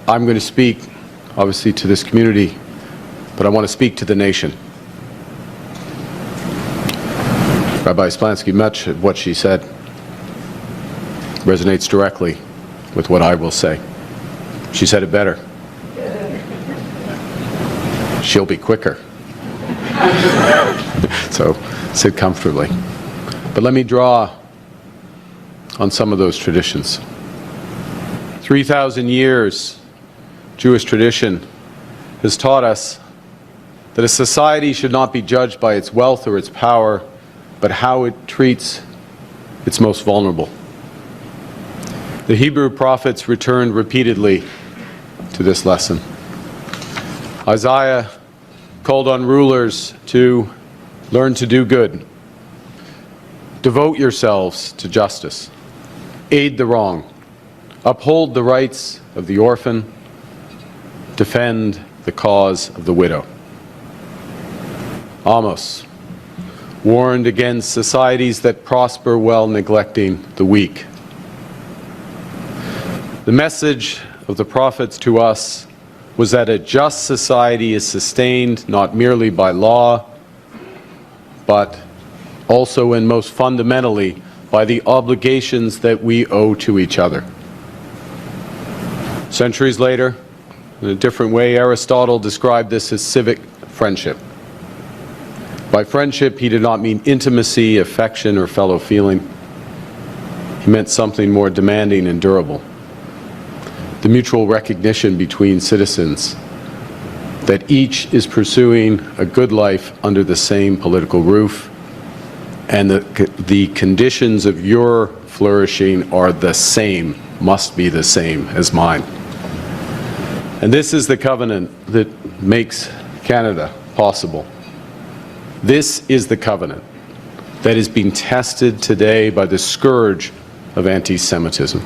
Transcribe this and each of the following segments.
I'm going to speak, obviously, to this community, but I want to speak to the nation. Rabbi Splansky, much of what she said resonates directly with what I will say. She said it better. She'll be quicker. So sit comfortably. But let me draw on some of those traditions. 3,000 years, Jewish tradition has taught us that a society should not be judged by its wealth or its power, but how it treats its most vulnerable. The Hebrew prophets returned repeatedly to this lesson. Isaiah called on rulers to learn to do good, devote yourselves to justice, aid the wrong, uphold the rights of the orphan, defend the cause of the widow. Amos warned against societies that prosper while neglecting the weak. The message of the prophets to us was that a just society is sustained not merely by law, but also and most fundamentally by the obligations that we owe to each other. Centuries later, in a different way, Aristotle described this as civic friendship. By friendship, he did not mean intimacy, affection, or fellow feeling. He meant something more demanding and durable. The mutual recognition between citizens that each is pursuing a good life under the same political roof, and the conditions of your flourishing are the same, must be the same as mine. And this is the covenant that makes Canada possible. This is the covenant that is being tested today by the scourge of anti-Semitism.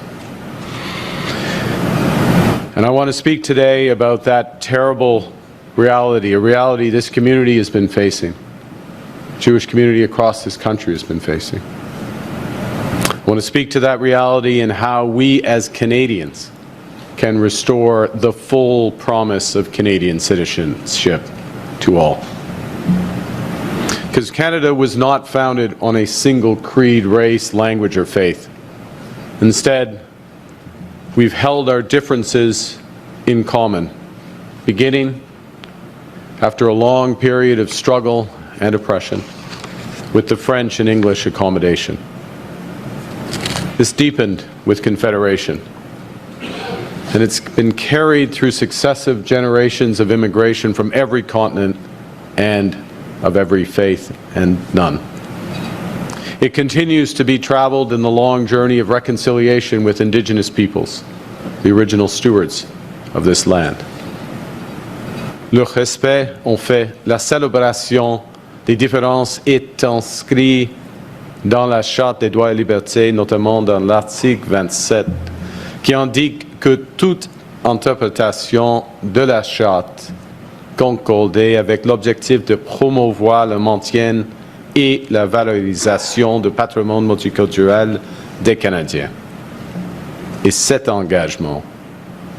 And I want to speak today about that terrible reality, a reality this community has been facing, Jewish community across this country has been facing. I want to speak to that reality and how we as Canadians can restore the full promise of Canadian citizenship to all. Because Canada was not founded on a single creed, race, language, or faith. Instead, we've held our differences in common, beginning after a long period of struggle and oppression with the French and English accommodation. This deepened with Confederation, and it's been carried through successive generations of immigration from every continent and of every faith and none. It continues to be traveled in the long journey of reconciliation with Indigenous peoples, the original stewards of this land. Le respect, en fait, la célébration des différences est inscrit dans la Charte des droits et libertés, notamment dans l'article 27, qui indique que toute interprétation de la Charte concordée avec l'objectif de promouvoir le maintien et la valorisation du patrimoine multiculturel des Canadiens. Et cet engagement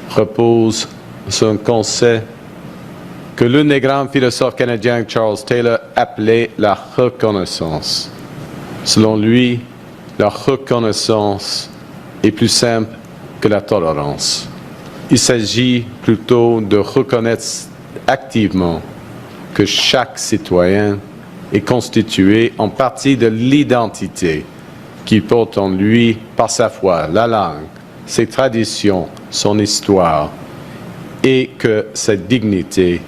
repose sur un concept que l'un des grands philosophes canadiens, Charles Taylor, appelait la reconnaissance. Selon lui, la reconnaissance est plus simple que la tolérance. Il s'agit plutôt de reconnaître activement que chaque citoyen est constitué en partie de l'identité qu'il porte en lui par sa foi, la langue, ses traditions, son histoire, et que sa dignité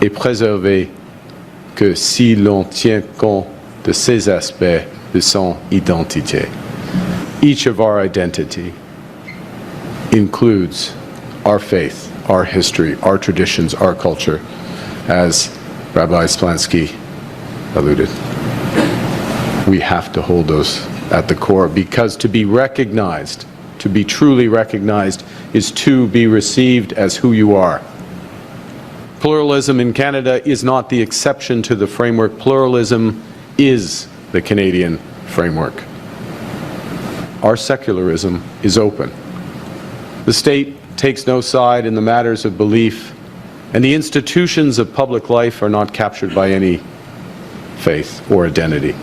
est préservée que si l'on tient compte de ces aspects de son identité. Each of our identity includes our faith, our history, our traditions, our culture, as Rabbi Splansky alluded. We have to hold those at the core, because to be recognized, to be truly recognized, is to be received as who you are. Pluralism in Canada is not the exception to the framework. Pluralism is the Canadian framework. Our secularism is open. The state takes no side in the matters of belief, and the institutions of public life are not captured by any faith or identity.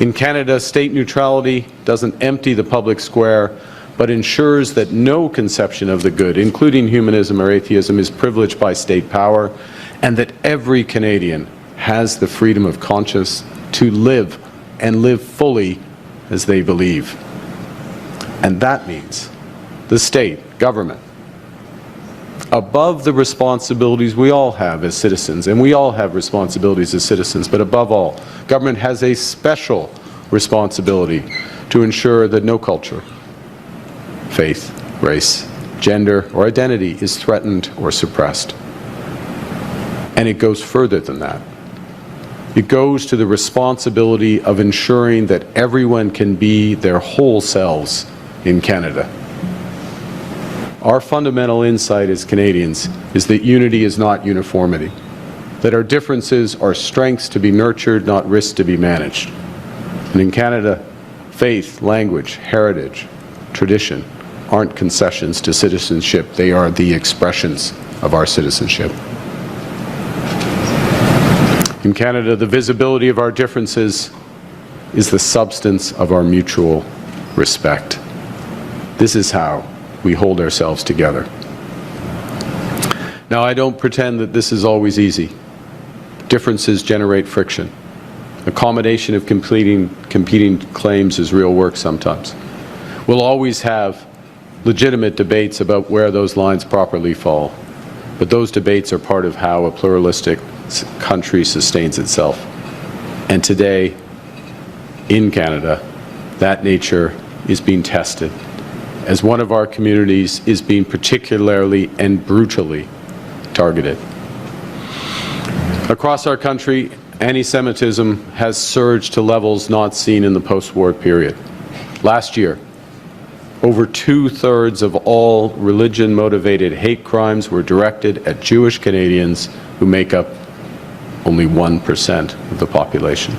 In Canada, state neutrality doesn't empty the public square, but ensures that no conception of the good, including humanism or atheism, is privileged by state power, and that every Canadian has the freedom of conscience to live and live fully as they believe. And that means the state, government, above the responsibilities we all have as citizens, and we all have responsibilities as citizens, but above all, government has a special responsibility to ensure that no culture, faith, race, gender, or identity is threatened or suppressed. And it goes further than that. It goes to the responsibility of ensuring that everyone can be their whole selves in Canada. Our fundamental insight as Canadians is that unity is not uniformity, that our differences are strengths to be nurtured, not risks to be managed. And in Canada, faith, language, heritage, tradition aren't concessions to citizenship, they are the expressions of our citizenship. In Canada, the visibility of our differences is the substance of our mutual respect. This is how we hold ourselves together. Now, I don't pretend that this is always easy. Differences generate friction. Accommodation of competing claims is real work sometimes. We'll always have legitimate debates about where those lines properly fall, but those debates are part of how a pluralistic country sustains itself. And today, in Canada, that nature is being tested as one of our communities is being particularly and brutally targeted. Across our country, anti-Semitism has surged to levels not seen in the post-war period. Last year, over 2/3 of all religion-motivated hate crimes were directed at Jewish Canadians who make up only 1% of the population.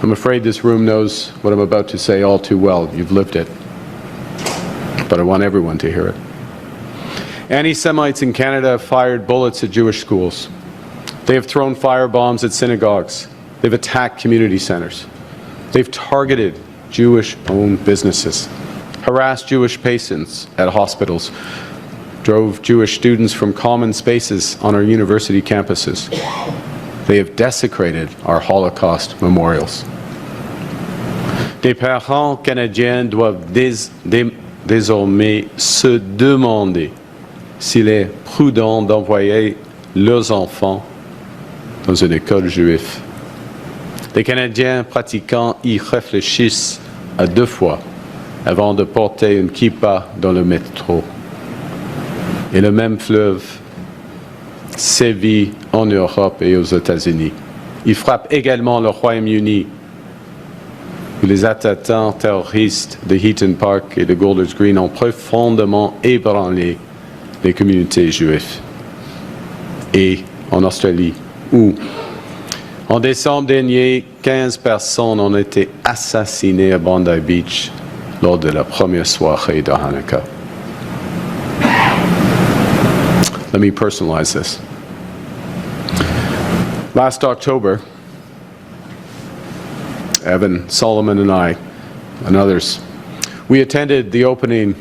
I'm afraid this room knows what I'm about to say all too well. You've lived it. But I want everyone to hear it. Anti-Semites in Canada have fired bullets at Jewish schools. They have thrown firebombs at synagogues. They've attacked community centers. They've targeted Jewish-owned businesses, harassed Jewish patients at hospitals, drove Jewish students from common spaces on our university campuses. They have desecrated our Holocaust memorials. Des parents canadiens doivent désormais se demander s'il est prudent d'envoyer leurs enfants dans une école juive. Les Canadiens pratiquants y réfléchissent à 2 fois avant de porter une kippa dans le métro. Et le même fleuve sévit en Europe et aux États-Unis. Il frappe également le Royaume-Uni, où les attentats terroristes de Heaton Park et de Golders Green ont profondément ébranlé les communautés juives. Et en Australie, où, en décembre dernier, 15 personnes ont été assassinées à Bondi Beach lors de la première soirée de Hanukkah. Let me personalize this. Last October, Evan, Solomon, and I, and others, we attended the opening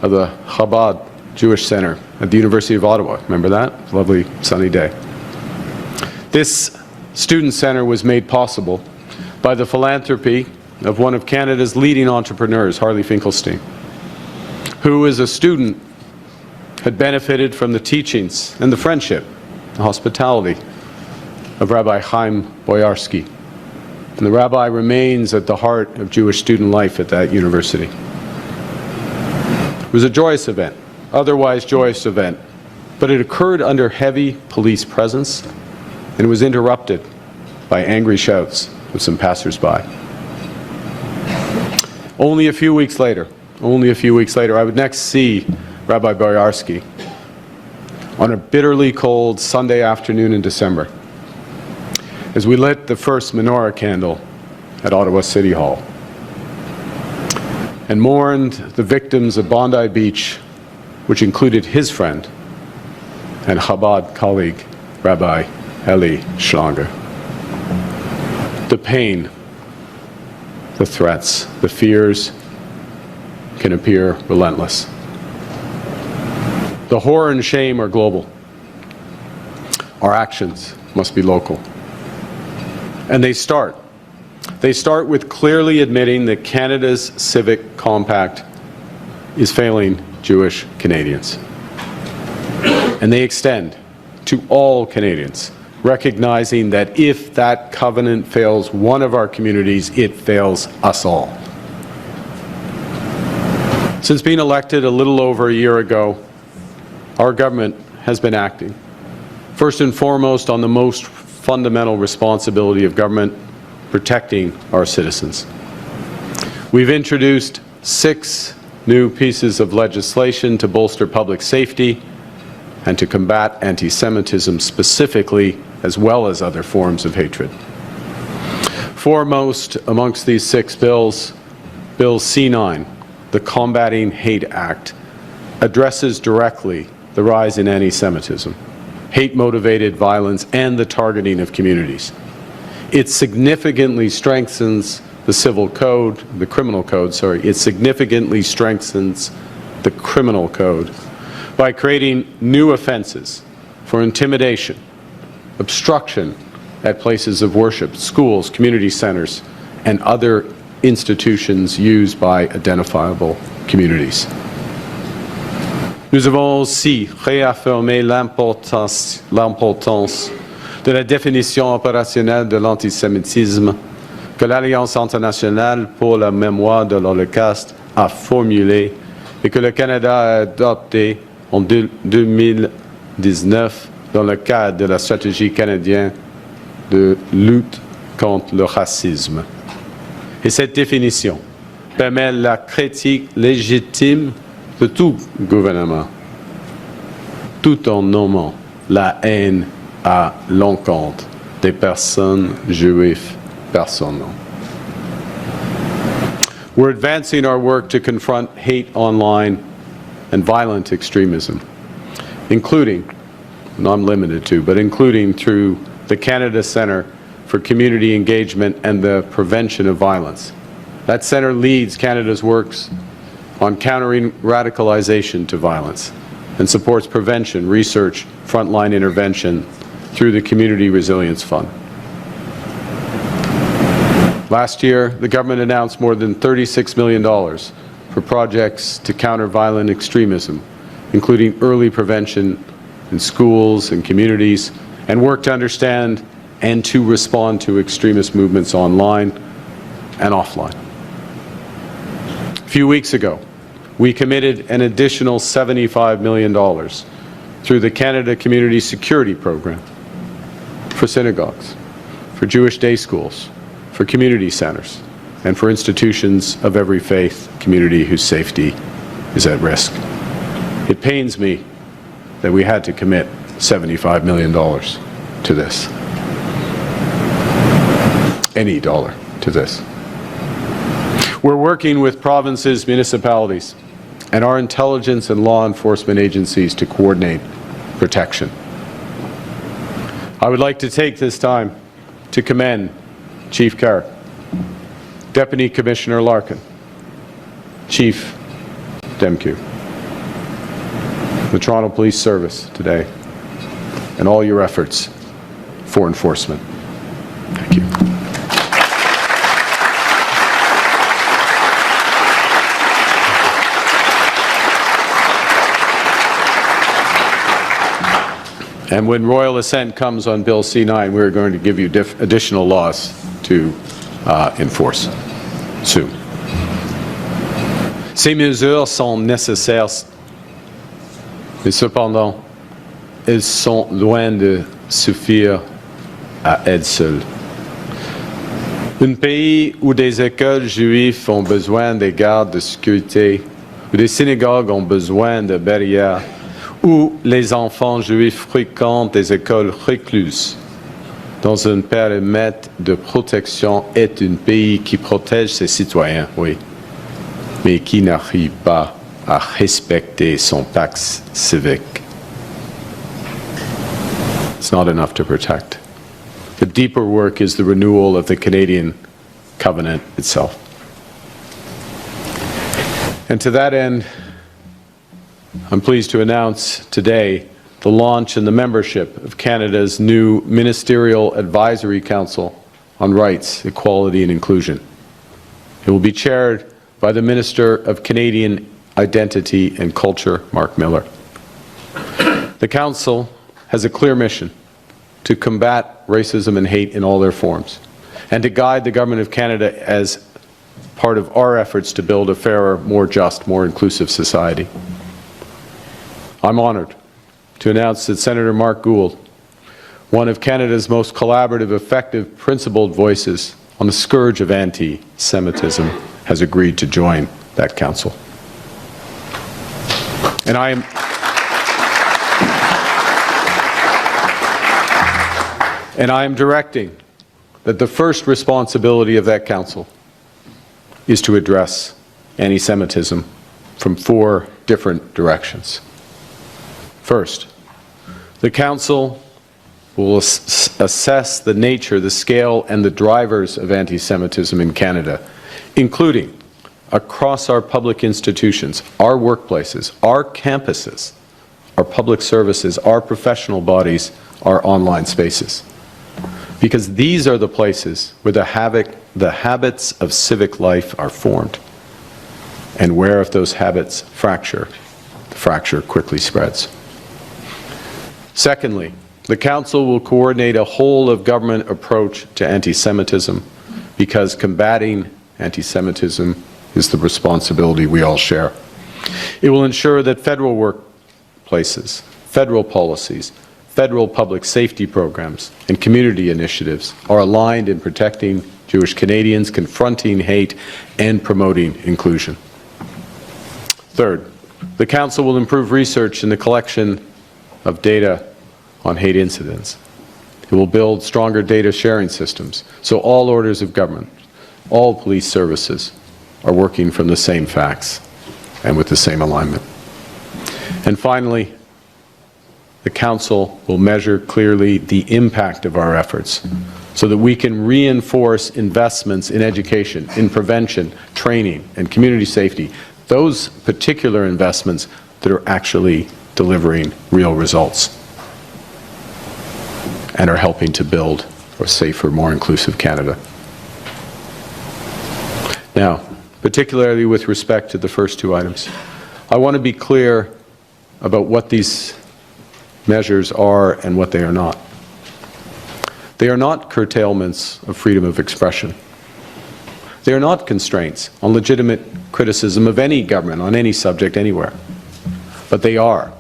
of the Chabad Jewish Center at the University of Ottawa. Remember that? Lovely sunny day. This student center was made possible by the philanthropy of one of Canada's leading entrepreneurs, Harley Finkelstein, who as a student had benefited from the teachings and the friendship, the hospitality of Rabbi Chaim Boyarsky. And the rabbi remains at the heart of Jewish student life at that university. It was a joyous event, otherwise joyous event, but it occurred under heavy police presence, and it was interrupted by angry shouts of some passers-by. Only a few weeks later, I would next see Rabbi Boyarsky on a bitterly cold Sunday afternoon in December, as we lit the first menorah candle at Ottawa City Hall and mourned the victims of Bondi Beach which included his friend and Chabad colleague, Rabbi Eli Schlanger. The pain, the threats, the fears can appear relentless. The horror and shame are global. Our actions must be local. And they start with clearly admitting that Canada's civic compact is failing Jewish Canadians. And they extend to all Canadians, recognizing that if that covenant fails one of our communities, it fails us all. Since being elected a little over a year ago, our government has been acting, first and foremost on the most fundamental responsibility of government, protecting our citizens. We've introduced 6 new pieces of legislation to bolster public safety and to combat anti-Semitism specifically, as well as other forms of hatred. Foremost amongst these 6 bills, Bill C-9, the Combating Hate Act, addresses directly the rise in anti-Semitism, hate-motivated violence, and the targeting of communities. It significantly strengthens the civil code, the criminal code, sorry. It significantly strengthens the criminal code by creating new offenses for intimidation, obstruction at places of worship, schools, community centers, and other institutions used by identifiable communities. Nous avons aussi réaffirmé l'importance de la définition opérationnelle de l'antisémitisme que l'Alliance internationale pour la mémoire de l'Holocauste a formulée et que le Canada a adoptée en 2019 dans le cadre de la stratégie canadienne de lutte contre le racisme. Et cette définition permet la critique légitime de tout gouvernement, tout en nommant la haine à l'encontre des personnes juives personnellement. We're advancing our work to confront hate online and violent extremism, including, not limited to, but including through the Canada Centre for Community Engagement and the Prevention of Violence. That centre leads Canada's works on countering radicalization to violence and supports prevention, research, frontline intervention through the Community Resilience Fund. Last year, the government announced more than $36 million for projects to counter violent extremism, including early prevention in schools and communities, and work to understand and to respond to extremist movements online and offline. A few weeks ago, we committed an additional $75 million through the Canada Community Security Program for synagogues, for Jewish day schools, for community centers, and for institutions of every faith community whose safety is at risk. It pains me that we had to commit $75 million to this. Any dollar to this. We're working with provinces, municipalities, and our intelligence and law enforcement agencies to coordinate protection. I would like to take this time to commend Chief Carr, Deputy Commissioner Larkin, Chief Demke, the Toronto Police Service today, and all your efforts for enforcement. Thank you. And when royal assent comes on Bill C-9, we're going to give you additional laws to enforce soon. Ces mesures sont nécessaires, mais cependant, elles sont loin de suffire à elles seules. Un pays où des écoles juives ont besoin de gardes de sécurité, où des synagogues ont besoin de barrières, où les enfants juifs fréquentent des écoles recluses dans un périmètre de protection est un pays qui protège ses citoyens, oui, mais qui n'arrive pas à respecter son pacte civique. It's not enough to protect. The deeper work is the renewal of the Canadian covenant itself. And to that end, I'm pleased to announce today the launch and the membership of Canada's new Ministerial Advisory Council on Rights, Equality and Inclusion. It will be chaired by the Minister of Canadian Identity and Culture, Mark Miller. The Council has a clear mission to combat racism and hate in all their forms, and to guide the Government of Canada as part of our efforts to build a fairer, more just, more inclusive society. I'm honored to announce that Senator Mark Gould, one of Canada's most collaborative, effective, principled voices on the scourge of anti-Semitism, has agreed to join that council. And I am directing that the first responsibility of that council is to address anti-Semitism from 4 different directions. First, the council will assess the nature, the scale, and the drivers of anti-Semitism in Canada, including across our public institutions, our workplaces, our campuses, our public services, our professional bodies, our online spaces. Because these are the places where the habits of civic life are formed, and where if those habits fracture, the fracture quickly spreads. Secondly, the Council will coordinate a whole-of-government approach to anti-Semitism, because combating anti-Semitism is the responsibility we all share. It will ensure that federal workplaces, federal policies, federal public safety programs, and community initiatives are aligned in protecting Jewish Canadians, confronting hate, and promoting inclusion. Third, the Council will improve research in the collection of data on hate incidents. It will build stronger data sharing systems, so all orders of government, all police services are working from the same facts and with the same alignment. And finally, the Council will measure clearly the impact of our efforts so that we can reinforce investments in education, in prevention, training, and community safety, those particular investments that are actually delivering real results and are helping to build a safer, more inclusive Canada. Now, particularly with respect to the first 2 items, I want to be clear about what these measures are and what they are not. They are not curtailments of freedom of expression. They are not constraints on legitimate criticism of any government, on any subject, anywhere. But they are.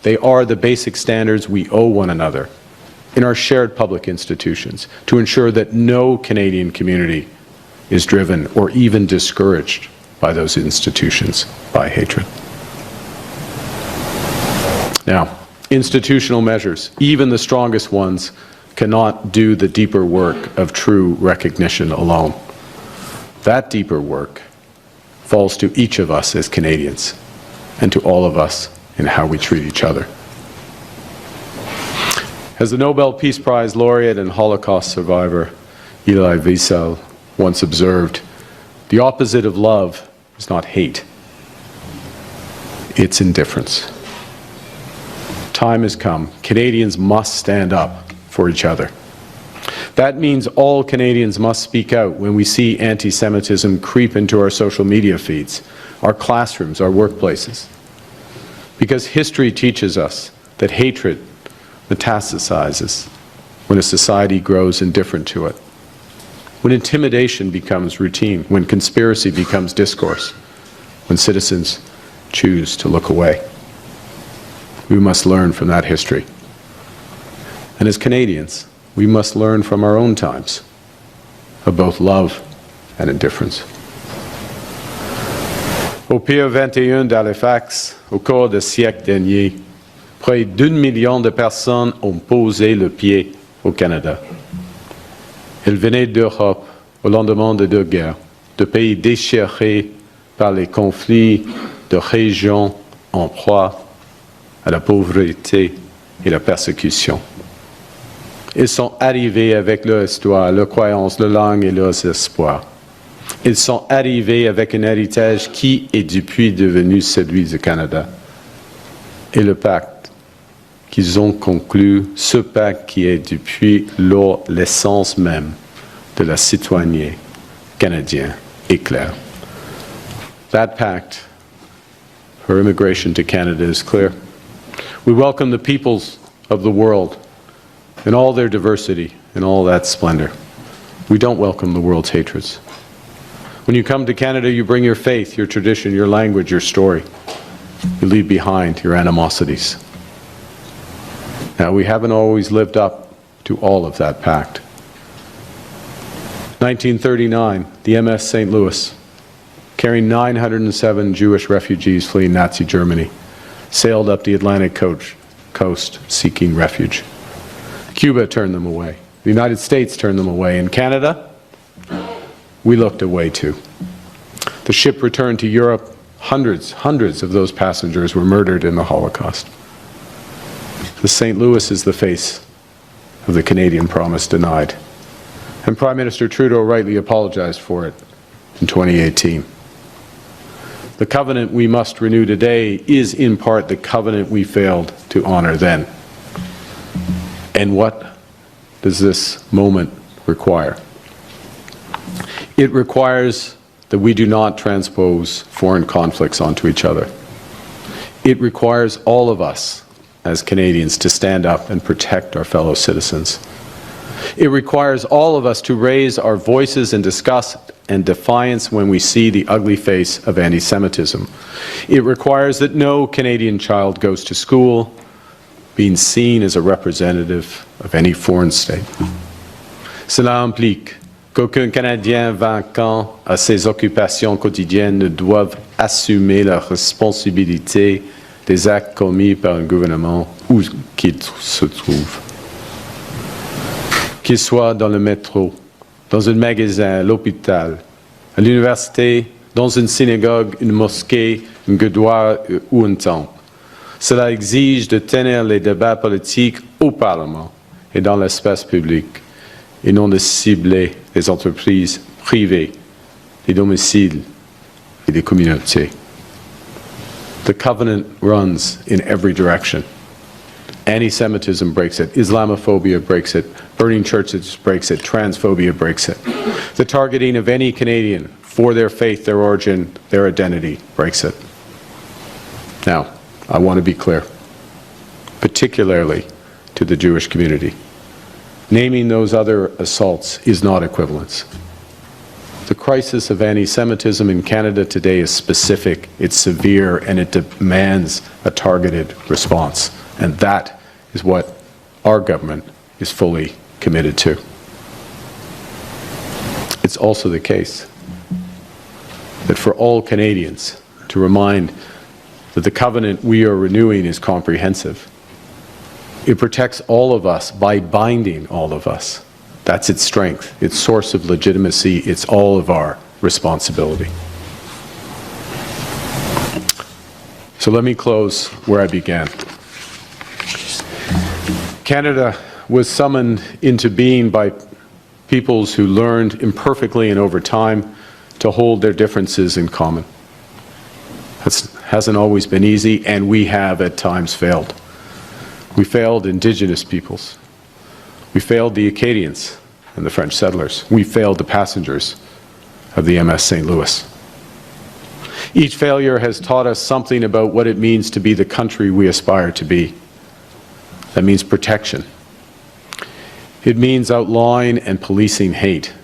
They are the basic standards we owe one another in our shared public institutions to ensure that no Canadian community is driven or even discouraged by those institutions by hatred. Now, institutional measures, even the strongest ones, cannot do the deeper work of true recognition alone. That deeper work falls to each of us as Canadians and to all of us in how we treat each other. As the Nobel Peace Prize laureate and Holocaust survivor Elie Wiesel once observed, the opposite of love is not hate, it's indifference. Time has come. Canadians must stand up for each other. That means all Canadians must speak out when we see anti-Semitism creep into our social media feeds, our classrooms, our workplaces. Because history teaches us that hatred metastasizes when a society grows indifferent to it, when intimidation becomes routine, when conspiracy becomes discourse, when citizens choose to look away. We must learn from that history. And as Canadians, we must learn from our own times of both love and indifference. Au Pier 21 d'Halifax, au cours des siècles derniers, près d'1 million de personnes ont posé le pied au Canada. Elles venaient d'Europe au lendemain de 2 guerres, de pays déchirés par les conflits de régions en proie à la pauvreté et la persécution. Ils sont arrivés avec leur histoire, leurs croyances, leur langue et leurs espoirs. Ils sont arrivés avec un héritage qui est depuis devenu celui du Canada. Et le pacte qu'ils ont conclu, ce pacte qui est depuis lors l'essence même de la citoyenneté canadienne, est clair. That pact for immigration to Canada is clear. We welcome the peoples of the world in all their diversity, in all that splendor. We don't welcome the world's hatreds. When you come to Canada, you bring your faith, your tradition, your language, your story. You leave behind your animosities. Now, we haven't always lived up to all of that pact. 1939, the MS St. Louis, carrying 907 Jewish refugees fleeing Nazi Germany, sailed up the Atlantic coast seeking refuge. Cuba turned them away. The United States turned them away. In Canada, we looked away too. The ship returned to Europe. Hundreds of those passengers were murdered in the Holocaust. The St. Louis is the face of the Canadian promise denied. And Prime Minister Trudeau rightly apologized for it in 2018. The covenant we must renew today is in part the covenant we failed to honor then. And what does this moment require? It requires that we do not transpose foreign conflicts onto each other. It requires all of us as Canadians to stand up and protect our fellow citizens. It requires all of us to raise our voices in disgust and defiance when we see the ugly face of anti-Semitism. It requires that no Canadian child goes to school being seen as a representative of any foreign state. Cela implique qu'aucun Canadien vacant à ses occupations quotidiennes ne doive assumer la responsabilité des actes commis par un gouvernement où qu'il se trouve. Qu'il soit dans le métro, dans un magasin, à l'hôpital, à l'université, dans une synagogue, une mosquée, un gurdwara ou un temple. Cela exige de tenir les débats politiques au Parlement et dans l'espace public, et non de cibler les entreprises privées, les domiciles et les communautés. The covenant runs in every direction. Anti-Semitism breaks it, Islamophobia breaks it, burning churches breaks it, transphobia breaks it. The targeting of any Canadian for their faith, their origin, their identity breaks it. Now, I want to be clear, particularly to the Jewish community. Naming those other assaults is not equivalence. The crisis of anti-Semitism in Canada today is specific, it's severe, and it demands a targeted response. And that is what our government is fully committed to. It's also the case that for all Canadians to remind that the covenant we are renewing is comprehensive. It protects all of us by binding all of us. That's its strength, its source of legitimacy, it's all of our responsibility. So let me close where I began. Canada was summoned into being by peoples who learned imperfectly and over time to hold their differences in common. That hasn't always been easy, and we have at times failed. We failed Indigenous peoples. We failed the Acadians and the French settlers. We failed the passengers of the MS St. Louis. Each failure has taught us something about what it means to be the country we aspire to be. That means protection. It means outlawing and policing hate.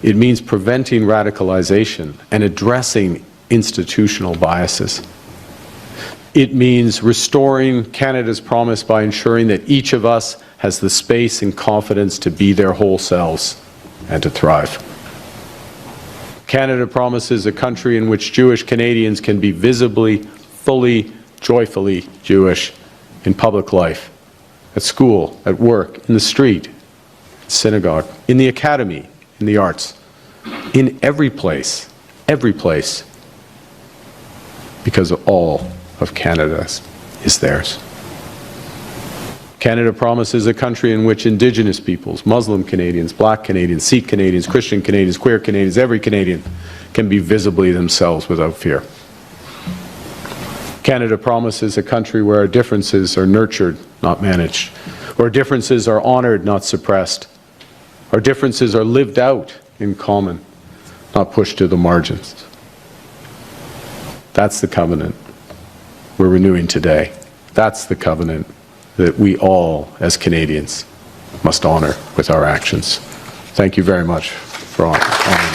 It means preventing radicalization and addressing institutional biases. It means restoring Canada's promise by ensuring that each of us has the space and confidence to be their whole selves and to thrive. Canada promises a country in which Jewish Canadians can be visibly, fully, joyfully Jewish in public life, at school, at work, in the street, synagogue, in the academy, in the arts, in every place because all of Canada is theirs. Canada promises a country in which Indigenous peoples, Muslim Canadians, Black Canadians, Sikh Canadians, Christian Canadians, queer Canadians, every Canadian can be visibly themselves without fear. Canada promises a country where our differences are nurtured, not managed, where differences are honored, not suppressed, our differences are lived out in common, not pushed to the margins. That's the covenant we're renewing today. That's the covenant that we all, as Canadians, must honor with our actions. Thank you very much for honoring.